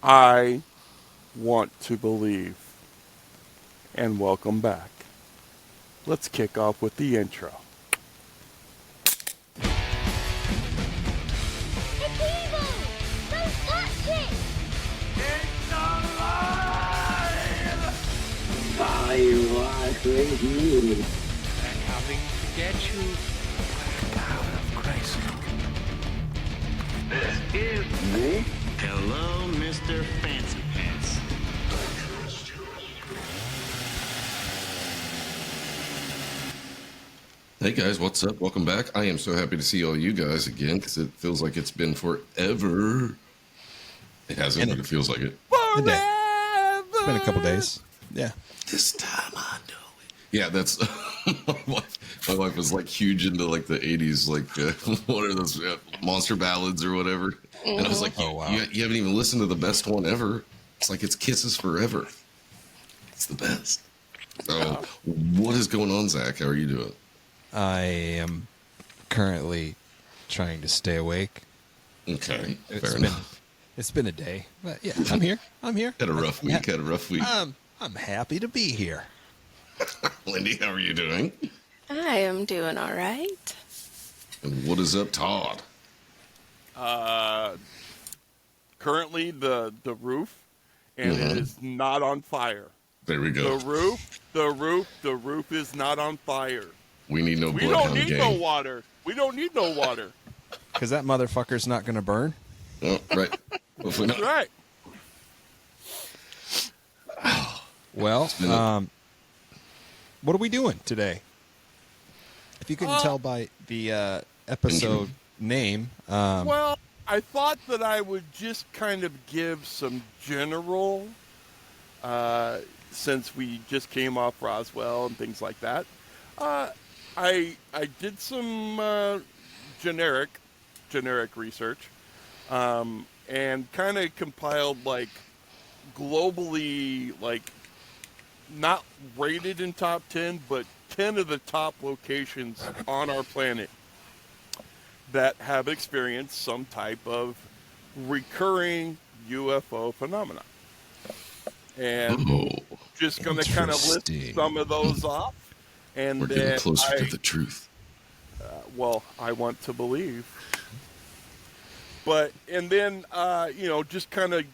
I want to believe. And welcome back. Let's kick off with the intro. It's evil! Don't touch it! It's alive! I was with you. They're coming to get you. Power of Christ. This is Me? Hello, Mr. Fancy Pants. Hey guys, what's up? Welcome back. I am so happy to see all you guys again because it feels like it's been forever. It hasn't, but it feels like it. A day. It's been a couple days. Yeah. This time I know it. Yeah, that's my wife was like huge into like the 80s, like what are those monster ballads or whatever. And I was like, Oh, wow. you haven't even listened to the best one ever. It's like it's Kisses Forever. It's the best. So, what is going on, Zach? How are you doing? I am currently trying to stay awake. Okay, It's fair been enough. it's been a day. But yeah, I'm here. Had a rough week. Had a rough week. I'm happy to be here. Lindy, how are you doing? I am doing all right. And what is up, Todd? Currently the roof, and it is not on fire. There we go. The roof is not on fire. We need no We bloodhound don't need gang. no water. We don't need no water. Because that motherfucker's not going to burn. Oh, right. Hopefully not. Right. Well, been a- what are we doing today? If you couldn't tell by the episode name, Well, I thought that I would just kind of give some general, since we just came off Roswell and things like that. I did some generic research, and kind of compiled like globally, like not rated in top 10, but 10 of the top locations on our planet that have experienced some type of recurring UFO phenomena. And Oh, just going to kind of list Interesting. some of those off. And we're then getting closer to the truth. well, I want to believe. But, and then, just kind of,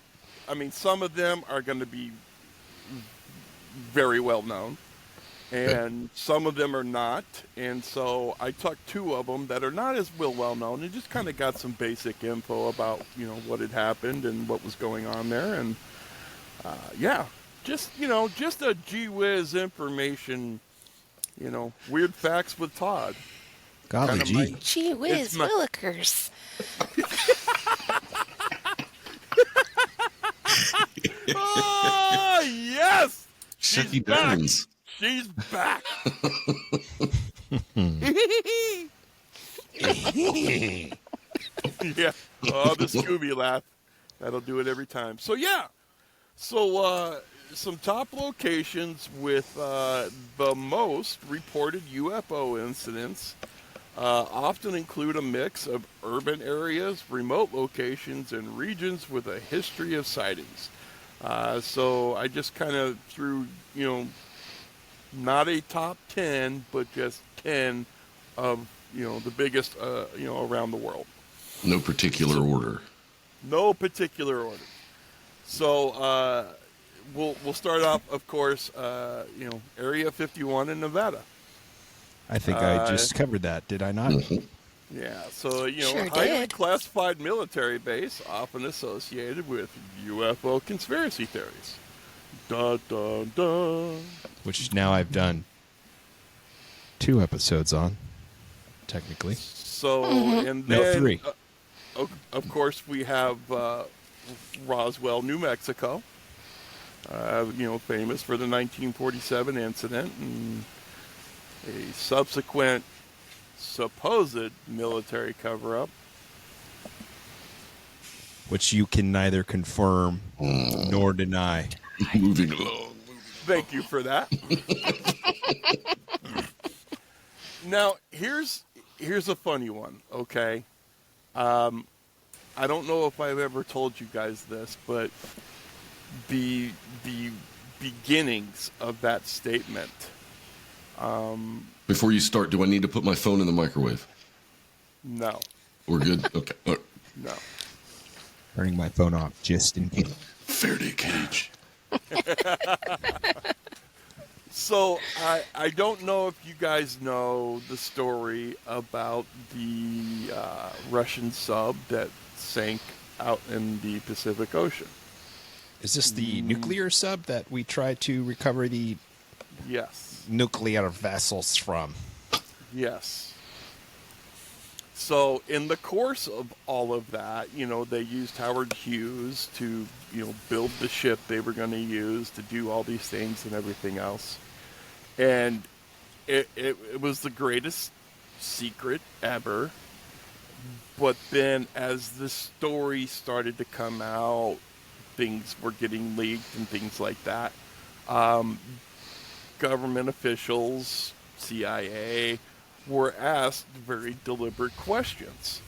I mean, some of them are going to be very well known, and some of them are not. And so I took two of them that are not as well known and just kind of got some basic info about, what had happened and what was going on there. And, just a gee whiz information, weird facts with Todd. golly kinda gee. my- Gee whiz, It's my- willikers. Oh, yes! She's Shucky back! Burns. She's back! Yeah. Oh, the Scooby laugh. That'll do it every time. So, yeah. So, some top locations with the most reported UFO incidents often include a mix of urban areas, remote locations, and regions with a history of sightings. So I just kind of threw, not a top 10, but just 10 of, the biggest, around the world. No particular order. No particular order. So we'll start off, of course, Area 51 in Nevada. I think I just covered that, did I not? Mhm. Yeah, so, Sure highly did. classified military base often associated with UFO conspiracy theories. Da, da, da. Which now I've done 2 episodes on, technically. So, and No, then, 3. Of course, we have Roswell, New Mexico, famous for the 1947 incident and a subsequent supposed military cover-up. Which you can neither confirm nor deny. Moving along. Thank you for that. Now, here's a funny one, okay? I don't know if I've ever told you guys this, but the beginnings of that statement. Before you start, do I need to put my phone in the microwave? No, We're good? Okay. All right. no. Turning my phone off just in case. Faraday cage. So I don't know if you guys know the story about the Russian sub that sank out in the Pacific Ocean. Is this the nuclear sub that we tried to recover the Yes. nuclear vessels from? Yes. So in the course of all of that, they used Howard Hughes to, build the ship they were going to use to do all these things and everything else. And it was the greatest secret ever. But then as the story started to come out, things were getting leaked and things like that. Government officials, CIA, were asked very deliberate questions.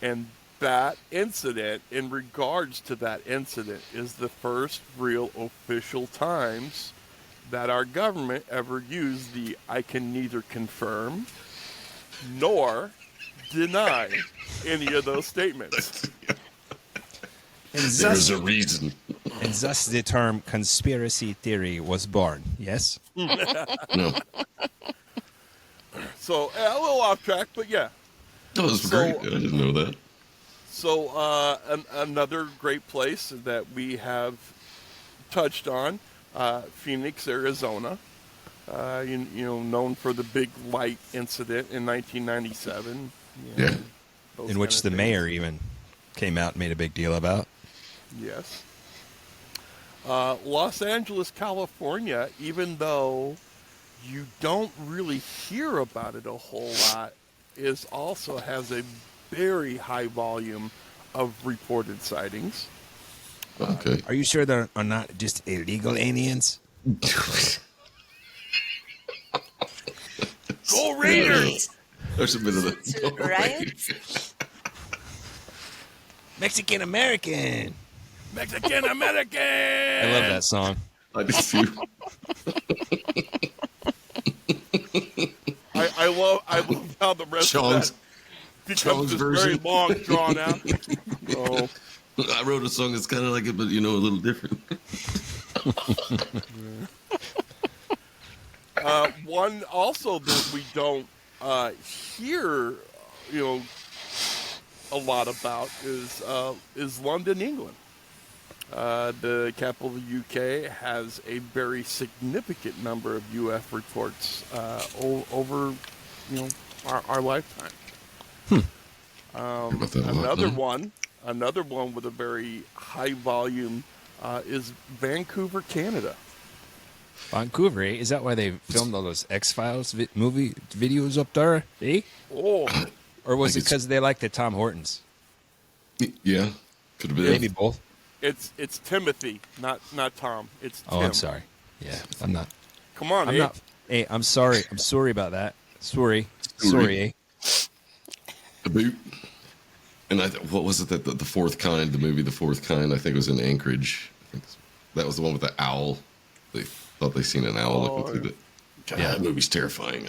And that incident, in regards to that incident, is the first real official times that our government ever used the "I can neither confirm nor deny" any of those statements. And There's a reason. And thus the term conspiracy theory was born, yes? No. So, a little off track, but yeah. That was great. I didn't know that. So, another great place that we have touched on, Phoenix, Arizona. Known for the big light incident in 1997. Yeah. In which the mayor even came out and made a big deal about. Yes. Los Angeles, California, even though you don't really hear about it a whole lot, also has a very high volume of reported sightings. Okay. Are you sure there are not just illegal aliens? Go Raiders! There's a bit of that. Right? Mexican American. Mexican American! I love that song. I do too. I love how the rest Chong's- of that becomes Chong's this version. very long, drawn out. Oh. I wrote a song that's kind of like it, but a little different. One also that we don't hear, a lot about is London, England. The capital of the UK has a very significant number of UF reports over, our lifetime. Another one with a very high volume is Vancouver, Canada. Vancouver, eh? Is that why they filmed all those X-Files movie videos up there, eh? Oh, Or was Like it because they like the Tom Hortons? Yeah. Could have been. Maybe both. it's Timothy, not Tom. It's Tim. Oh, I'm sorry. Yeah, I'm not. Come on, I'm Abe. not. Hey, I'm sorry. I'm sorry about that. Sorry, eh? The boot. And what was it that the fourth kind, the movie The Fourth Kind, I think it was in Anchorage. I think that was the one with the owl. They thought they seen an owl looking through the... God, that movie's terrifying.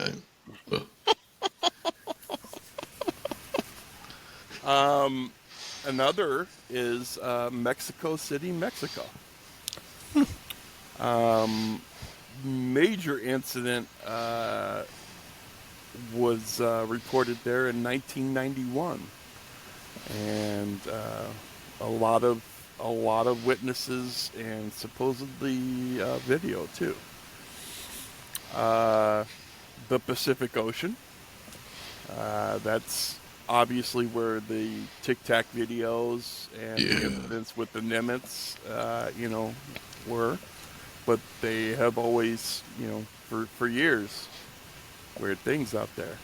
Another is Mexico City, Mexico. Major incident was reported there in 1991, and a lot of witnesses and supposedly video too. The Pacific Ocean. That's obviously where the Tic Tac videos and the incidents with the Nimitz, were. But they have always, for years, weird things out there.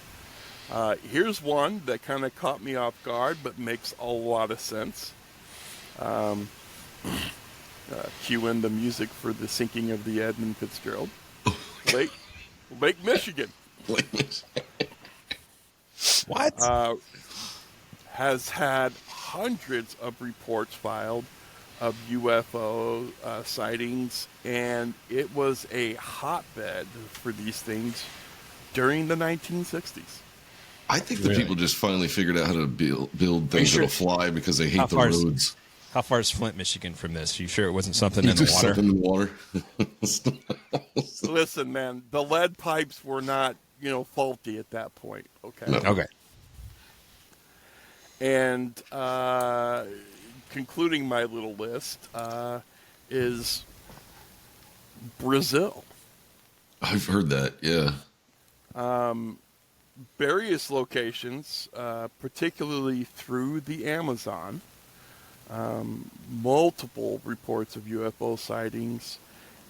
Here's one that kind of caught me off guard, but makes a lot of sense. Cue in the music for the sinking of the Edmund Fitzgerald. Lake Michigan. What? has had hundreds of reports filed of UFO sightings, and it was a hotbed for these things during the 1960s. I think the people just finally figured out how to build things sure? that'll fly because they hate How the far is- roads. How far is Flint, Michigan from this? You sure it wasn't something You in the do water? something in the water. Listen, man, the lead pipes were not, faulty at that point. Okay. No. Okay. And concluding my little list is Brazil. I've heard that, yeah. Various locations, particularly through the Amazon, multiple reports of UFO sightings,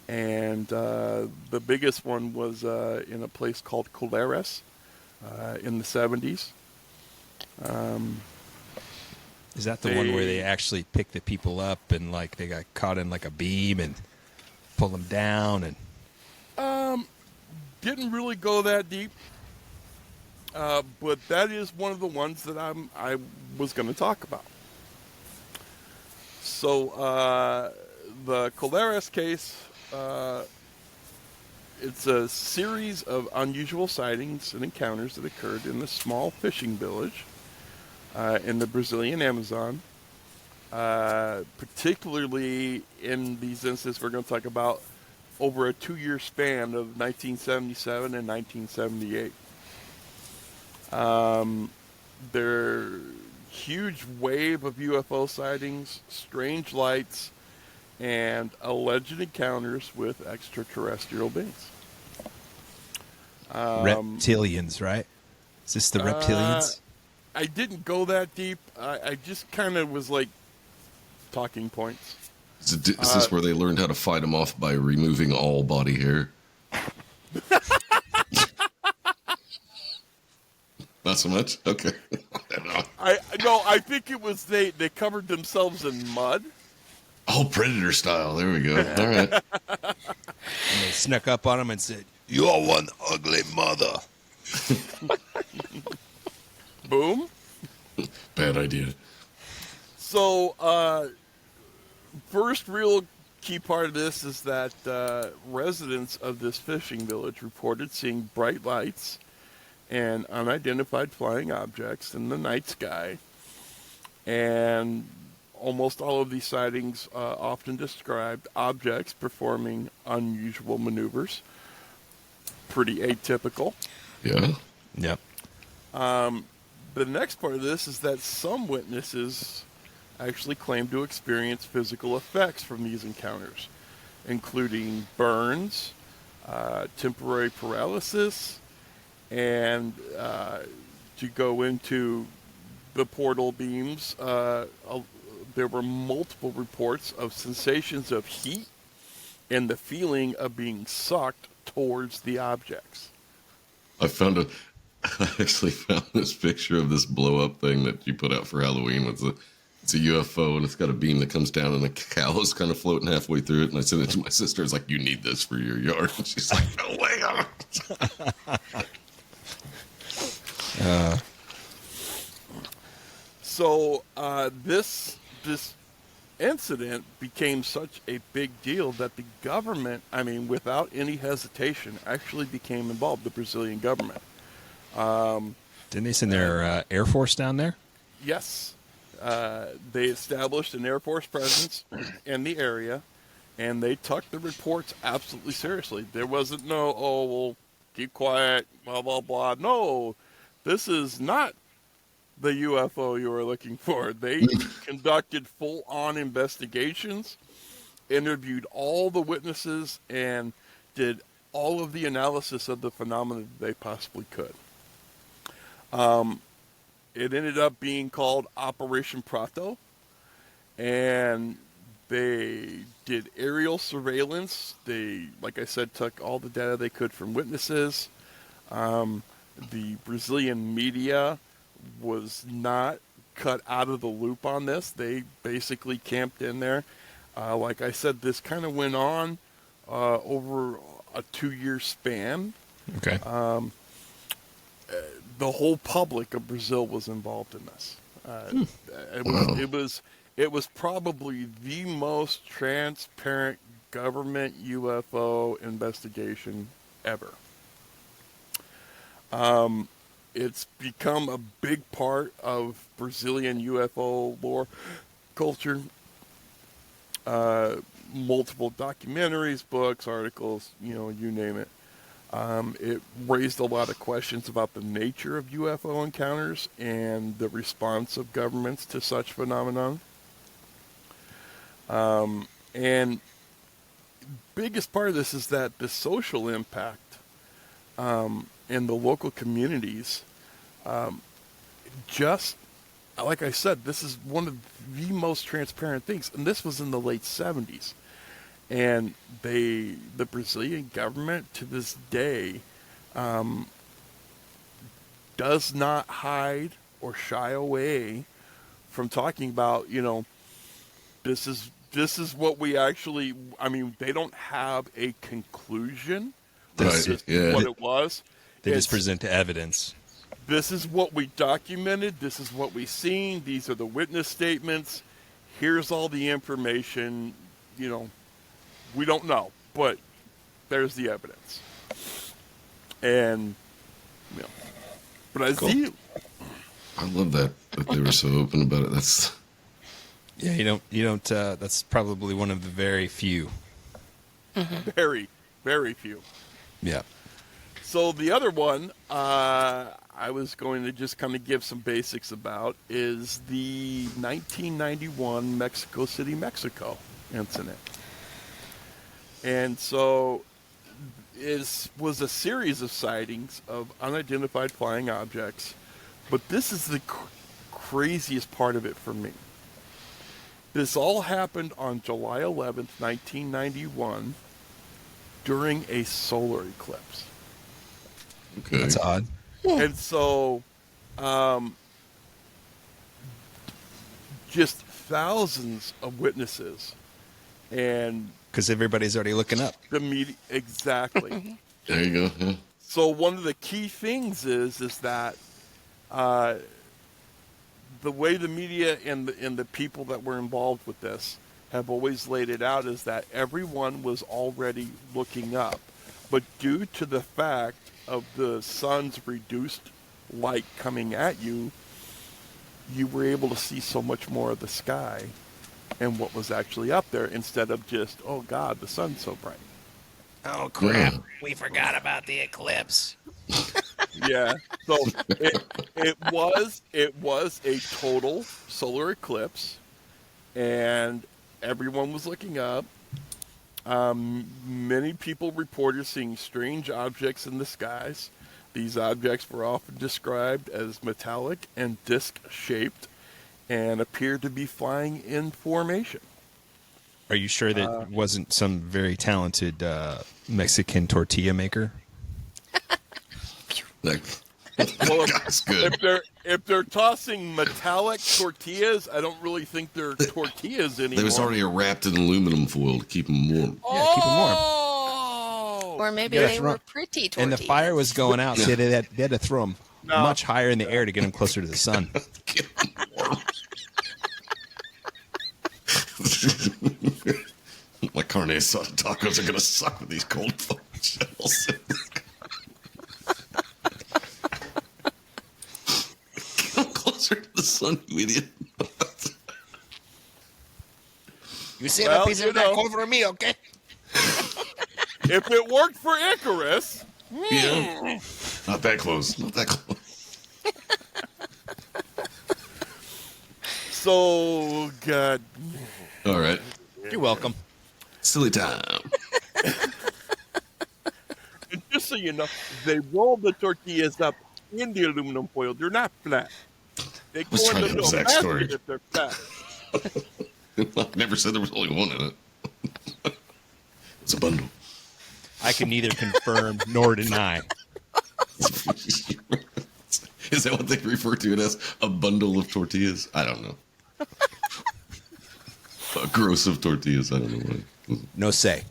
and the biggest one was in a place called Colares in the 70s. Is that the one where they actually pick the people up and like they got caught in like a beam and pull them down and? Didn't really go that deep, but that is one of the ones that I was going to talk about. So the Colares case, it's a series of unusual sightings and encounters that occurred in a small fishing village in the Brazilian Amazon. Particularly in these instances, we're going to talk about over a 2-year span of 1977 and 1978. There huge wave of UFO sightings, strange lights, and alleged encounters with extraterrestrial beings. Reptilians, right? Is this the reptilians? I didn't go that deep. I just kind of was like talking points. Is this where they learned how to fight them off by removing all body hair? Not so much? Okay. I think it was they covered themselves in mud. Oh, Predator style. There we go. All right. And they snuck up on him and said, "You're one ugly mother." Boom. Bad idea. So, first real key part of this is that residents of this fishing village reported seeing bright lights and unidentified flying objects in the night sky. And almost all of these sightings often described objects performing unusual maneuvers. Pretty atypical. Yeah. Yep. The next part of this is that some witnesses actually claim to experience physical effects from these encounters, including burns, temporary paralysis, and to go into the portal beams, there were multiple reports of sensations of heat and the feeling of being sucked towards the objects. I actually found this picture of this blow up thing that you put out for Halloween. It's a UFO and it's got a beam that comes down and a cow is kind of floating halfway through it. And I sent it to my sister. I was like, "You need this for your yard." And she's like, "No way." So this incident became such a big deal that the government, without any hesitation, actually became involved, the Brazilian government. Didn't they send their Air Force down there? Yes. They established an Air Force presence in the area, and they took the reports absolutely seriously. There wasn't well, keep quiet, blah, blah, blah. No, this is not the UFO you were looking for. They conducted full-on investigations, interviewed all the witnesses, and did all of the analysis of the phenomena that they possibly could. It ended up being called Operation Prato, and they did aerial surveillance. They, like I said, took all the data they could from witnesses. The Brazilian media was not cut out of the loop on this. They basically camped in there. Like I said, this kind of went on over a 2-year span. Okay. The whole public of Brazil was involved in this. It was probably the most transparent government UFO investigation ever. It's become a big part of Brazilian UFO lore culture. Multiple documentaries, books, articles, you name it. It raised a lot of questions about the nature of UFO encounters and the response of governments to such phenomenon. And biggest part of this is that the social impact in the local communities, just like I said, this is one of the most transparent things, and this was in the late 70s. And the Brazilian government to this day does not hide or shy away from talking about, this is what we actually, they don't have a conclusion. This is what it was. They just present evidence. This is what we documented. This is what we seen. These are the witness statements. Here's all the information, we don't know, but there's the evidence. And, but I see. I love that they were so open about it. That's. Yeah, you don't. That's probably one of the very few. Mm-hmm. Very, very few. Yeah. So the other one I was going to just kind of give some basics about is the 1991 Mexico City, Mexico incident. And so it was a series of sightings of unidentified flying objects, but this is the craziest part of it for me. This all happened on July 11th, 1991, during a solar eclipse. Okay. That's odd. And so, just thousands of witnesses, and because everybody's already looking up. the media, exactly. There you go. Yeah. So one of the key things is that the way the media and the people that were involved with this have always laid it out is that everyone was already looking up, but due to the fact of the sun's reduced light coming at you, you were able to see so much more of the sky and what was actually up there instead of just, oh God, the sun's so bright. Oh crap! We forgot about the eclipse. Yeah. So it was a total solar eclipse, and everyone was looking up. Many people reported seeing strange objects in the skies. These objects were often described as metallic and disc-shaped and appeared to be flying in formation. Are you sure that it wasn't some very talented Mexican tortilla maker? Well, that's good. If they're tossing metallic tortillas, I don't really think they're tortillas anymore. They was already wrapped in aluminum foil to keep them warm. Yeah, keep them warm. Oh! Or maybe Yeah, they were pretty tortillas. And the fire was going out, so they had to throw them much higher in the air to get them closer to the sun. Keep 'em warm. My carne asada tacos are gonna suck with these cold fucking shells. Get them closer to the sun, you idiot. You save Well, a piece you of that know. cold for me, okay? If it worked for Icarus, Yeah. Not that close. Not that close. so God. All right. You're welcome. Silly time. And just so you know, they roll the tortillas up in the aluminum foil. They're not flat. They was go trying into to a have sex story. basket if they're flat. I never said there was only one in it. It's a bundle. I can neither confirm nor deny. Is that what they refer to it as? A bundle of tortillas? I don't know. A gross of tortillas. I don't know what. No say.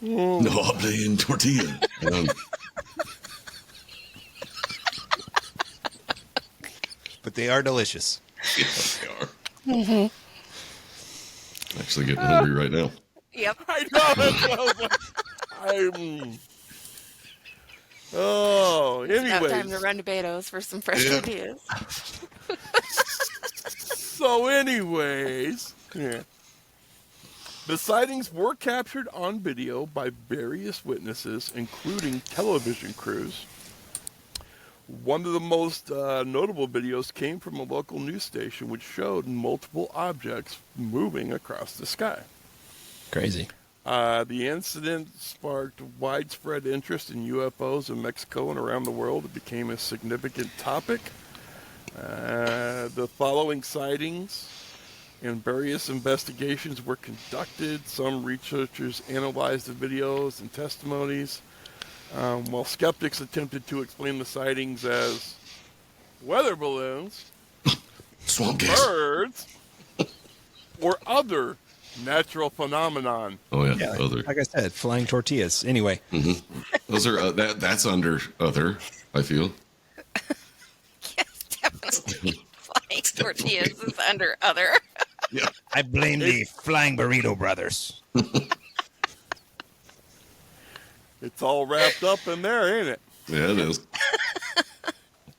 No hable en tortilla. but they are delicious. Yeah, they are. Mm-hmm. Actually getting hungry right now. Yep. I know. That's what I was like. Oh, It's about time to anyways. run to Beto's for some fresh Yeah. ideas. So, anyways, yeah. The sightings were captured on video by various witnesses, including television crews. One of the most notable videos came from a local news station, which showed multiple objects moving across the sky. Crazy. The incident sparked widespread interest in UFOs in Mexico and around the world. It became a significant topic. The following sightings and various investigations were conducted. Some researchers analyzed the videos and testimonies, while skeptics attempted to explain the sightings as weather balloons, Swamp gas. birds, or other natural phenomenon. Oh yeah, Yeah, other. like I said, flying tortillas. Anyway, Those are that's under other. I feel. Yes, definitely. Flying tortillas is under other. Yeah. I blame the Flying Burrito Brothers. It's all wrapped up in there, ain't it? Yeah, it is.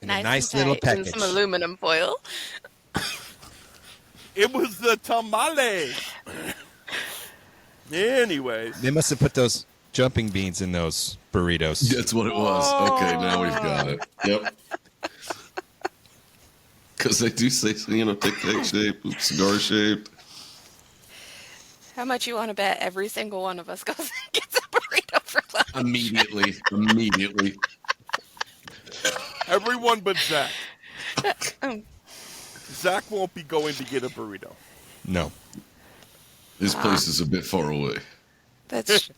In a nice and little tight, and package. some aluminum foil. It was the tamales. Anyways, They must have put those jumping beans in those burritos. That's what it was. Okay, now we've got it. Yep. Because they do say, tic tac shaped, cigar shaped. How much you want to bet every single one of us goes and gets a burrito for lunch? Immediately. everyone but Zach. Um, Zach won't be going to get a burrito. No. This place is a bit far away. That's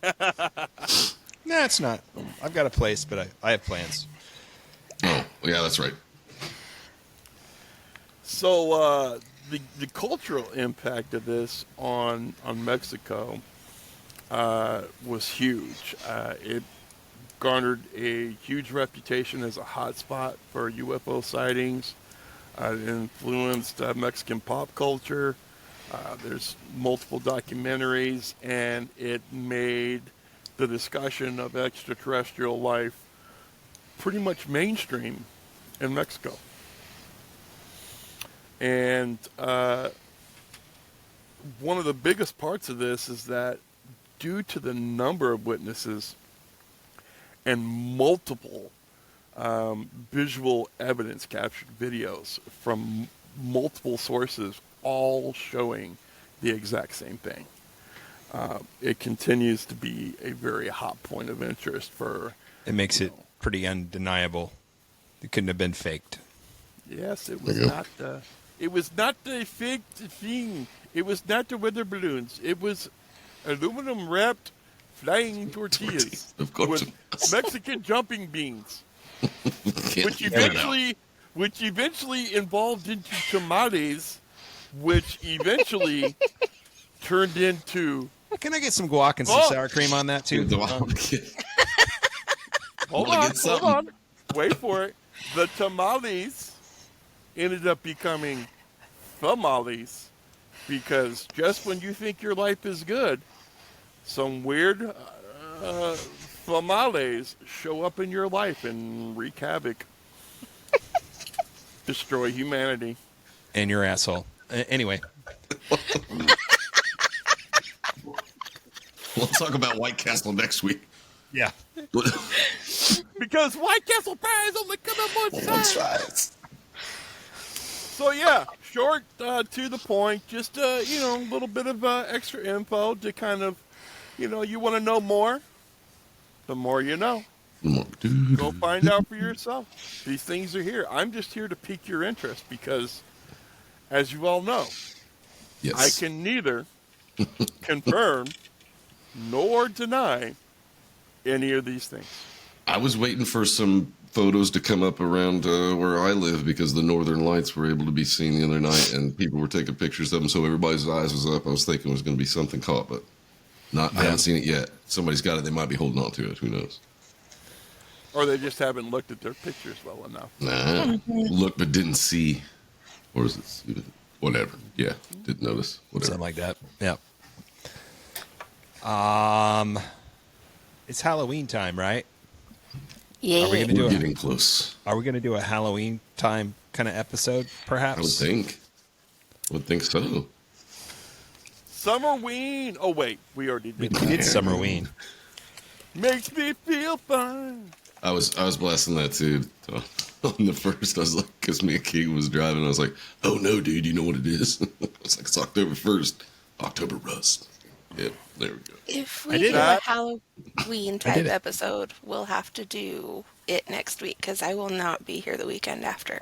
No, it's not. I've got a place, but I have plans. Oh, yeah, that's right. So the cultural impact of this on Mexico was huge. It garnered a huge reputation as a hotspot for UFO sightings. It influenced Mexican pop culture. There's multiple documentaries, and it made the discussion of extraterrestrial life pretty much mainstream in Mexico. And one of the biggest parts of this is that due to the number of witnesses and multiple visual evidence captured videos from multiple sources all showing the exact same thing, it continues to be a very hot point of interest for... It makes it pretty undeniable. It couldn't have been faked. Yes, it was There you go. not the... It was not the fake thing. It was not the weather balloons. It was aluminum wrapped flying tortillas Of course with it was. Mexican jumping beans, Can't which get it out. eventually evolved into tamales, which eventually turned into... Can I get some guac and some Oh! sour cream on that too? Hold Wanna on, get something? hold on. Wait for it. The tamales ended up becoming famales, because just when you think your life is good, some weird famales show up in your life and wreak havoc. Destroy humanity. And your asshole. Anyway, We'll talk about White Castle next week. yeah. Because White Castle pies only come up one side. Size. So yeah, short, to the point, just a little bit of extra info to kind of, you want to know more. The more you know. Go find out for yourself. These things are here. I'm just here to pique your interest because, as you all know, Yes. I can neither confirm nor deny any of these things. I was waiting for some photos to come up around where I live because the Northern Lights were able to be seen the other night, and people were taking pictures of them, so everybody's eyes was up. I was thinking it was going to be something caught, but not. I haven't seen it yet. Somebody's got it. They might be holding on to it. Who knows? Or they just haven't looked at their pictures well enough. Nah. Look, but didn't see. Or is it whatever? Yeah, didn't notice. Whatever. Something like that. Yeah. It's Halloween time, right? Yeah. Are we gonna We're getting close. Are we going to do a Halloween time kind of episode, perhaps? I would think. So. Summerween. Oh wait, we already We did. did Summerween. Makes me feel fine. I was blasting that too on the first. I was like, because me and Keegan was driving. I was like, "Oh no, dude, you know what it is?" I was like, "It's October 1st, October Rust." Yep, there we go. If I we did do a it. Halloween type episode, we'll have to do it next week because I will not be here the weekend after.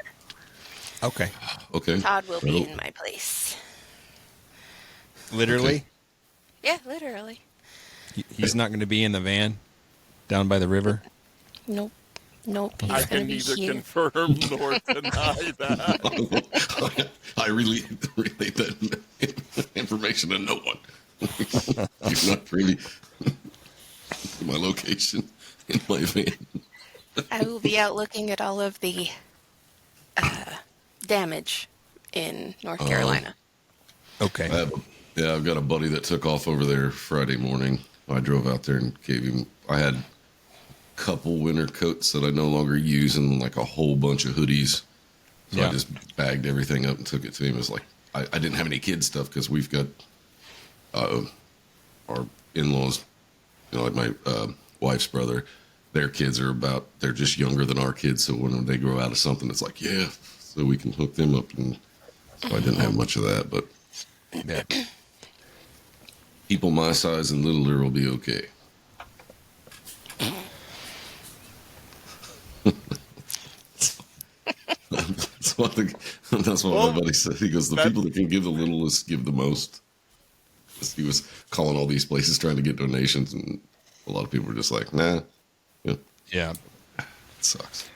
Okay. Okay. Todd will be Well, in my place. Literally? Yeah, literally. He's not going to be in the van down by the river? Nope. Nope. I He's going can to be neither here. confirm nor deny that. I relate that information to no one. You're not really my location in my van. I will be out looking at all of the damage in North Carolina. Okay. I've got a buddy that took off over there Friday morning. I drove out there and gave him. I had a couple winter coats that I no longer use and like a whole bunch of hoodies. So Yeah. I just bagged everything up and took it to him. It was like I didn't have any kid stuff because we've got our in-laws, like my wife's brother. Their kids they're just younger than our kids. So when they grow out of something, it's like, yeah, so we can hook them up. And so I didn't have much of that, but Yeah. people my size and littler will be okay. That's what my buddy said. He goes, the people that can give the littlest give the most. He was calling all these places trying to get donations, and a lot of people were just like, nah. Yeah. It sucks.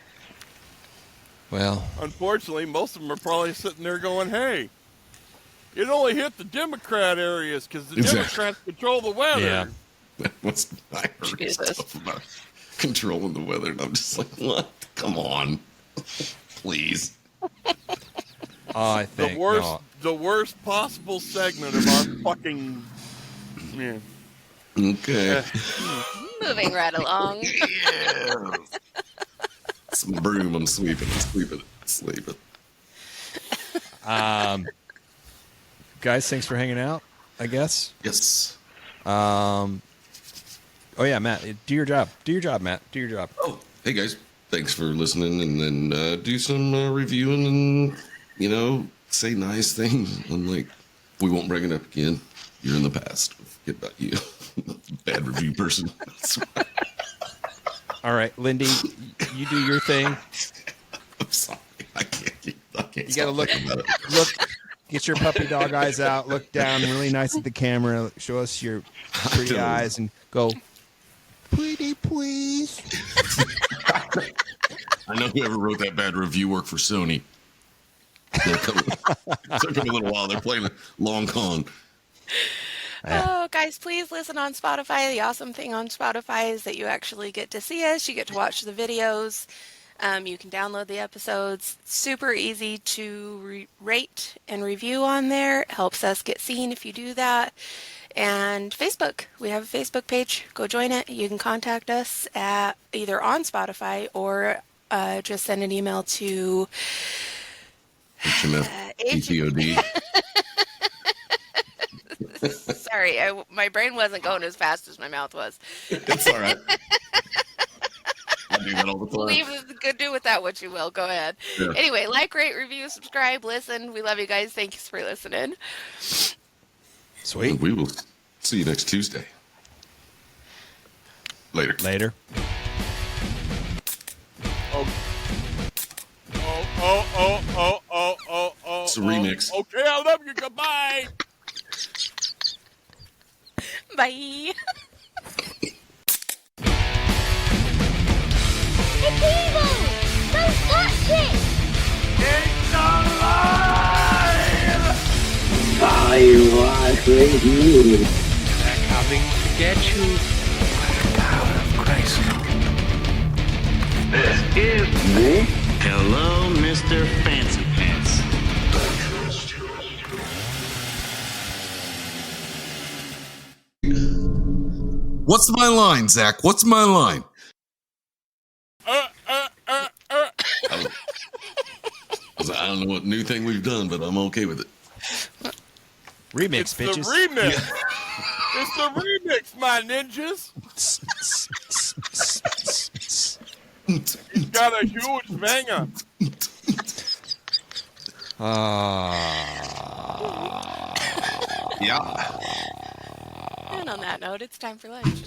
Well, Unfortunately, most of them are probably sitting there going, hey, it only hit the Democrat areas because the Exactly. Democrats control the weather. yeah. I heard Jesus. stuff about controlling the weather, and I'm just like, what? Come on. Please. I The think worst, no. the worst possible segment of our fucking. Yeah. Okay. Moving right along. Some broom, I'm sweeping. Guys, thanks for hanging out, I guess. Yes. Oh, yeah, Matt. Do your job. Do your job, Matt. Do your job. Oh, hey guys, thanks for listening, and then do some reviewing and say nice things. I'm like, we won't bring it up again. You're in the past. Forget about you, bad review person. All right, Lindy, you do your thing. I'm sorry, I can't. You gotta stop look, thinking about it. get your puppy dog eyes out, look down really nice at the camera, show us your pretty eyes, and go, pretty please. I know whoever wrote that bad review worked for Sony. It took them a little while. They're playing a long con. Oh, guys, please listen on Spotify. The awesome thing on Spotify is that you actually get to see us. You get to watch the videos. You can download the episodes. Super easy to rate and review on there. It helps us get seen if you do that. And Facebook. We have a Facebook page. Go join it. You can contact us at either on Spotify or just send an email to HMF, EPOD. Sorry, my brain wasn't going as fast as my mouth was. It's all right. I do that all the time. Do with that what you will. Go ahead. Yeah. Anyway, like, rate, review, subscribe, listen. We love you guys. Thanks for listening. Sweet. We will see you next Tuesday. Later. Later. Oh. It's a remix. Okay, I love you. Goodbye. Bye. It's evil! Don't touch it! I was with you. They're coming to get you. Power of Christ. This is Me? Hello, Mr. Fancy Pants. What's my line, Zach? What's my line? I don't know what new thing we've done, but I'm okay with it. Remix, It's bitches. the remix. It's the remix, my ninjas. He's got a huge banger. Yeah. And on that note, it's time for lunch.